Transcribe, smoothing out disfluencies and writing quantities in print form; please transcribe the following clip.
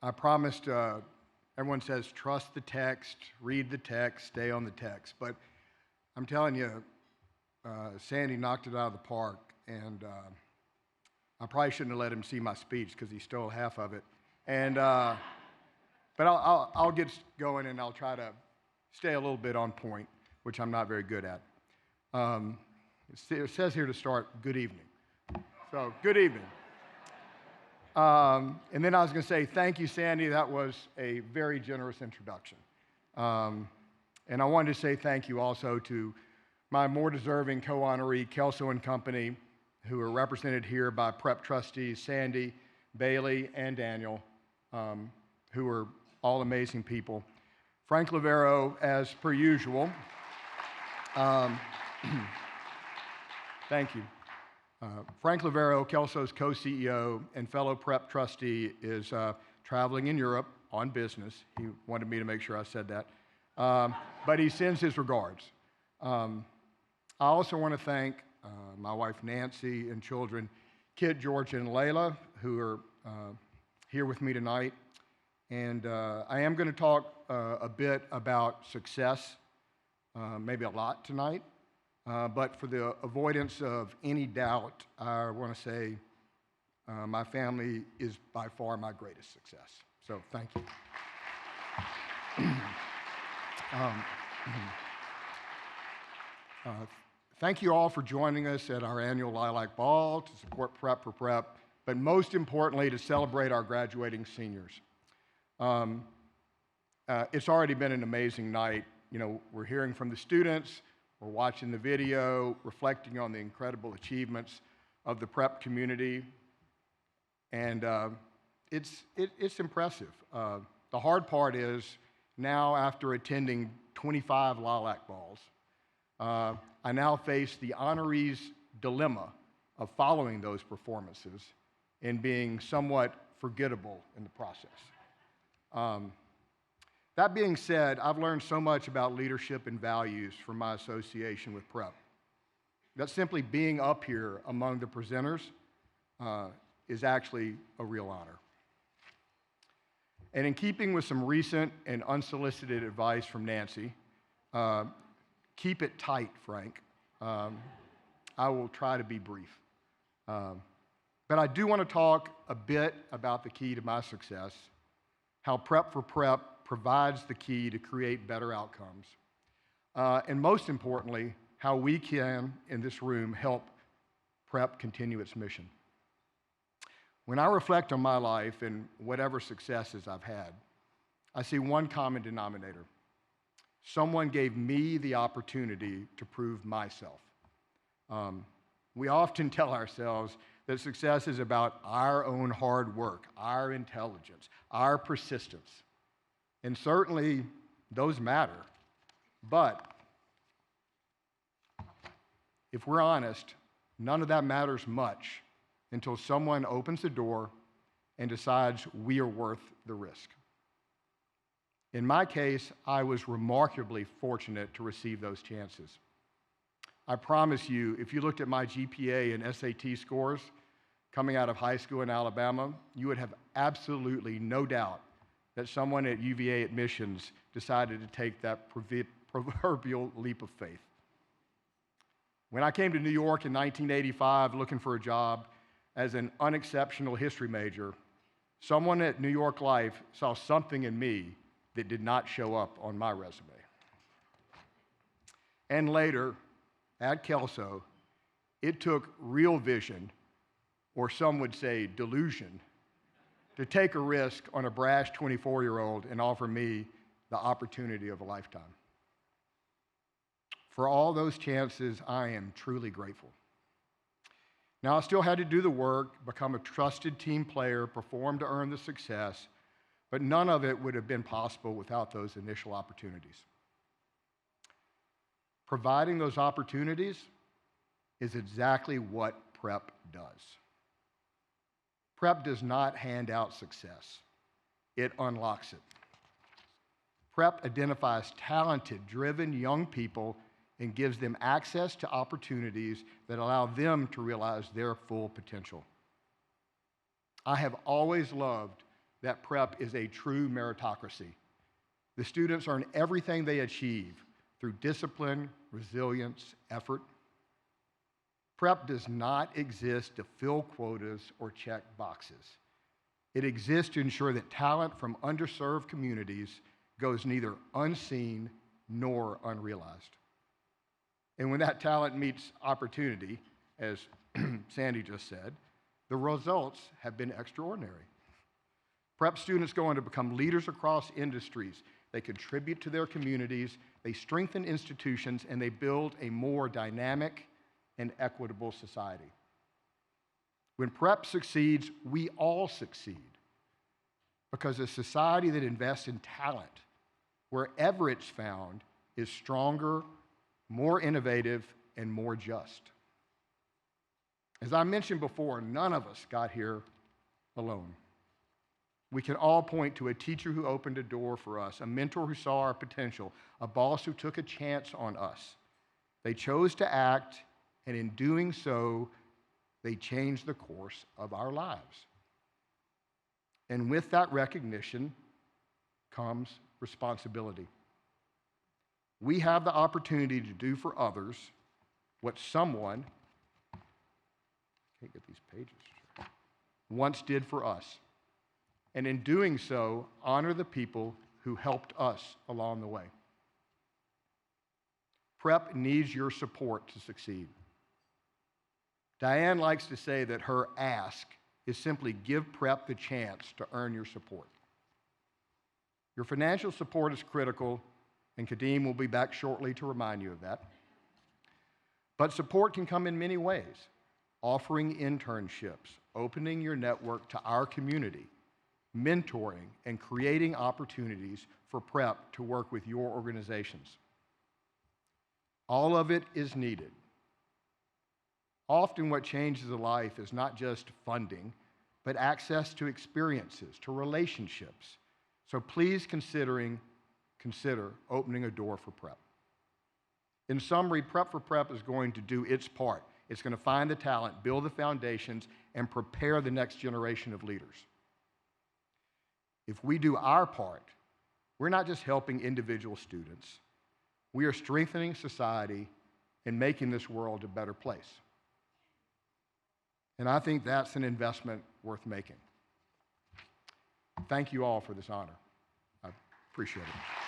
I promised, everyone says trust the text, read the text, stay on the text. But I'm telling you, Sandy knocked it out of the park, and I probably shouldn't have let him see my speech because he stole half of it. And but I'll get going, and I'll try to stay a little bit on point, which I'm not very good at. It says here to start, good evening. So, good evening. And then I was going to say, thank you, Sandy. That was a very generous introduction. And I wanted to say thank you also to my more deserving co-honoree, Kelso and Company, who are represented here by prep trustees Sandy, Bailey, and Daniel, who are all amazing people. Frank Lavero, as per usual. Thank you. Frank Lavero, Kelso's co-CEO and fellow prep trustee, is traveling in Europe on business. He wanted me to make sure I said that. But he sends his regards. I also want to thank my wife Nancy and children, Kit, George, and Layla, who are here with me tonight. And I am going to talk a bit about success, maybe a lot tonight. But for the avoidance of any doubt, I want to say my family is by far my greatest success. So thank you. Thank you all for joining us at our annual Lilac Ball to support Prep for Prep, but most importantly, to celebrate our graduating seniors. It's already been an amazing night. You know, we're hearing from the students, we're watching the video, reflecting on the incredible achievements of the prep community, and it's impressive. The hard part is now, after attending 25 Lilac Balls, I now face the honorees' dilemma of following those performances and being somewhat forgettable in the process. That being said, I've learned so much about leadership and values from my association with Prep. That simply being up here among the presenters is actually a real honor. And in keeping with some recent and unsolicited advice from Nancy, keep it tight, Frank. I will try to be brief. But I do want to talk a bit about the key to my success, how Prep for Prep provides the key to create better outcomes, and most importantly, how we can, in this room, help Prep continue its mission. When I reflect on my life and whatever successes I've had, I see one common denominator. Someone gave me the opportunity to prove myself. We often tell ourselves that success is about our own hard work, our intelligence, our persistence. And certainly, those matter. But if we're honest, none of that matters much until someone opens the door and decides we are worth the risk. In my case, I was remarkably fortunate to receive those chances. I promise you, if you looked at my GPA and SAT scores coming out of high school in Alabama, you would have absolutely no doubt that someone at UVA admissions decided to take that proverbial leap of faith. When I came to New York in 1985 looking for a job as an unexceptional history major, someone at New York Life saw something in me that did not show up on my resume. And later, at Kelso, it took real vision, or some would say delusion, to take a risk on a brash 24-year-old and offer me the opportunity of a lifetime. For all those chances, I am truly grateful. Now, I still had to do the work, become a trusted team player, perform to earn the success, but none of it would have been possible without those initial opportunities. Providing those opportunities is exactly what Prep does. Prep does not hand out success. It unlocks it. Prep identifies talented, driven young people and gives them access to opportunities that allow them to realize their full potential. I have always loved that prep is a true meritocracy. The students earn everything they achieve through discipline, resilience, effort. Prep does not exist to fill quotas or check boxes. It exists to ensure that talent from underserved communities goes neither unseen nor unrealized. And when that talent meets opportunity, as Sandy just said, the results have been extraordinary. Prep students go on to become leaders across industries. They contribute to their communities, they strengthen institutions, and they build a more dynamic and equitable society. When prep succeeds, we all succeed, because a society that invests in talent, wherever it's found, is stronger, more innovative, and more just. As I mentioned before, none of us got here alone. We can all point to a teacher who opened a door for us, a mentor who saw our potential, a boss who took a chance on us. They chose to act, and in doing so, they changed the course of our lives. And with that recognition comes responsibility. We have the opportunity to do for others what someone, can't get these pages, once did for us. And in doing so, honor the people who helped us along the way. Prep needs your support to succeed. Diane likes to say that her ask is simply give prep the chance to earn your support. Your financial support is critical, and Kadeem will be back shortly to remind you of that. But support can come in many ways: offering internships, opening your network to our community, mentoring, and creating opportunities for prep to work with your organizations. All of it is needed. Often what changes a life is not just funding, but access to experiences, to relationships. So please consider opening a door for prep. In summary, Prep for Prep is going to do its part. It's going to find the talent, build the foundations, and prepare the next generation of leaders. If we do our part, we're not just helping individual students. We are strengthening society and making this world a better place. And I think that's an investment worth making. Thank you all for this honor. I appreciate it.